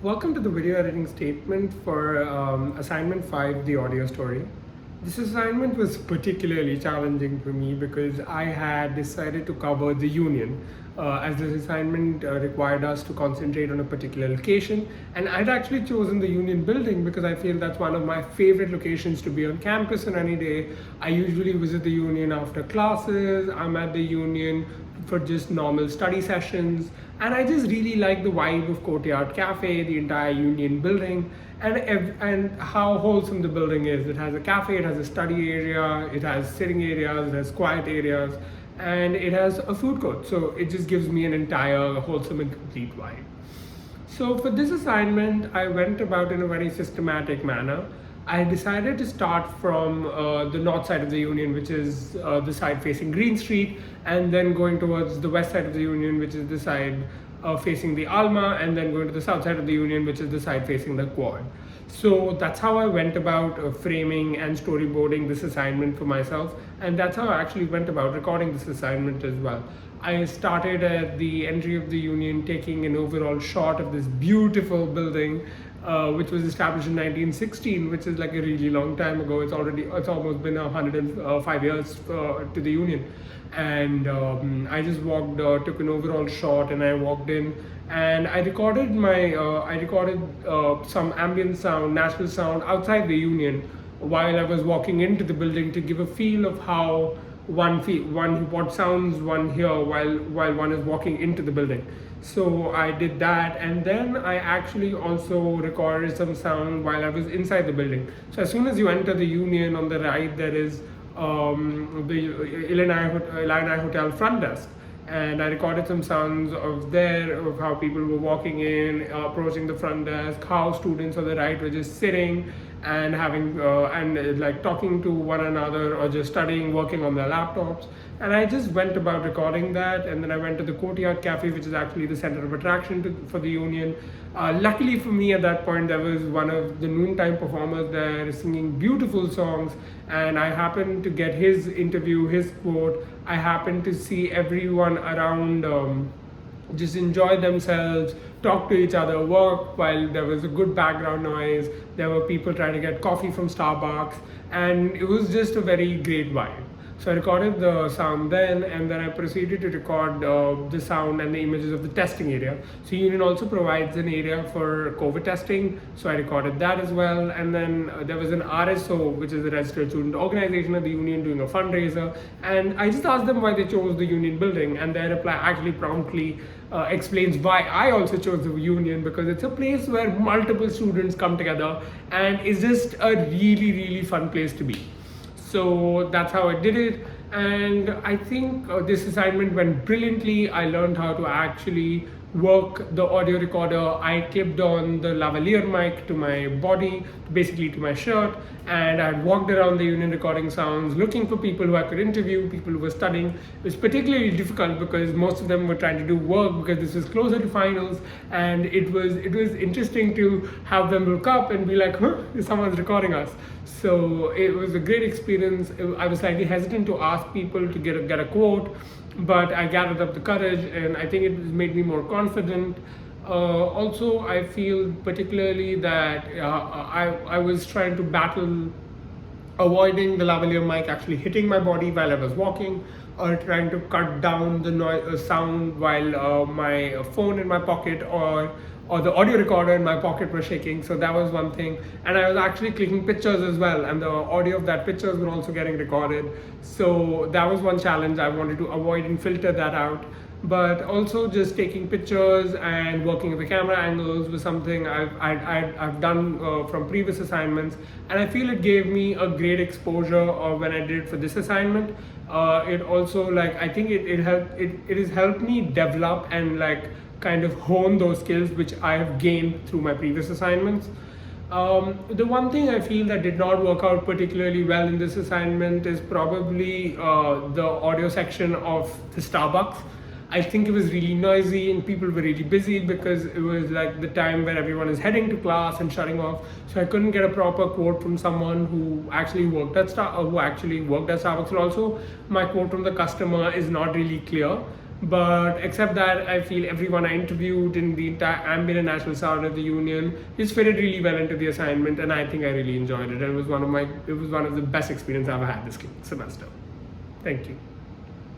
Welcome to the video editing statement for assignment 5, the audio story. This assignment was particularly challenging for me because I had decided to cover the union as this assignment required us to concentrate on a particular location, and I'd actually chosen the union building because I feel that's one of my favorite locations to be on campus on any day. I usually visit the union after classes, I'm at the union for just normal study sessions, and I just really like the vibe of Courtyard Cafe, the entire union building, and how wholesome the building is. It has a cafe, it has a study area, it has sitting areas, it has quiet areas, and it has a food court. So it just gives me an entire wholesome and complete vibe. So for this assignment, I went about in a very systematic manner. I decided to start from the north side of the Union, which is the side facing Green Street, and then going towards the west side of the Union, which is the side facing the Alma, and then going to the south side of the Union, which is the side facing the Quad. So that's how I went about framing and storyboarding this assignment for myself, and that's how I actually went about recording this assignment as well. I started at the entry of the Union, taking an overall shot of this beautiful building, which was established in 1916, which is like a really long time ago. It's almost been 105 years to the Union, and I just walked, took an overall shot, and I walked in, and I recorded some ambient sound, natural sound outside the Union while I was walking into the building to give a feel of how what sounds one hear while one is walking into the building. So I did that, and then I actually also recorded some sound while I was inside the building. So as soon as you enter the Union, on the right there is the Illini Hotel front desk, and I recorded some sounds of how people were walking in, approaching the front desk, how students on the right were just sitting and having like talking to one another or just studying, working on their laptops. And I just went about recording that, and then I went to the Courtyard Cafe, which is actually the center of attraction for the Union. Luckily for me, at that point, there was one of the noontime performers there singing beautiful songs, and I happened to get his interview, his quote. I happened to see everyone around just enjoy themselves, talk to each other, work while there was a good background noise. There were people trying to get coffee from Starbucks, and it was just a very great vibe. So I recorded the sound then, and then I proceeded to record the sound and the images of the testing area. So Union also provides an area for COVID testing, so I recorded that as well. And then there was an RSO, which is the Registered Student Organization of the Union, doing a fundraiser. And I just asked them why they chose the Union building, and their reply actually promptly explains why I also chose the Union, because it's a place where multiple students come together, and it's just a really, really fun place to be. So that's how I did it, and I think this assignment went brilliantly. I learned how to actually work the audio recorder. I clipped on the lavalier mic to my body, basically to my shirt, and I walked around the Union recording sounds, looking for people who I could interview, people who were studying. It was particularly difficult because most of them were trying to do work because this was closer to finals, and it was interesting to have them look up and be like, huh, someone's recording us. So it was a great experience. I was slightly hesitant to ask people to get a quote, but I gathered up the courage, and I think it made me more confident. Also, I feel particularly that I was trying to battle avoiding the lavalier mic actually hitting my body while I was walking, or trying to cut down the noise, sound while my phone in my pocket or the audio recorder in my pocket were shaking. So that was one thing, and I was actually clicking pictures as well, and the audio of that pictures were also getting recorded. So that was one challenge I wanted to avoid and filter that out. But also just taking pictures and working with the camera angles was something I've done from previous assignments, and I feel it gave me a great exposure when I did it for this assignment. It also, like, I think it has helped me develop and like kind of hone those skills which I have gained through my previous assignments. The one thing I feel that did not work out particularly well in this assignment is probably the audio section of the Starbucks. I think it was really noisy and people were really busy because it was like the time where everyone is heading to class and shutting off. So I couldn't get a proper quote from someone who actually worked at Starbucks. And also my quote from the customer is not really clear. But except that, I feel everyone I interviewed in the entire ambient and natural sound of the union just fitted really well into the assignment, and I think I really enjoyed it. And it was one of the best experiences I've ever had this semester. Thank you.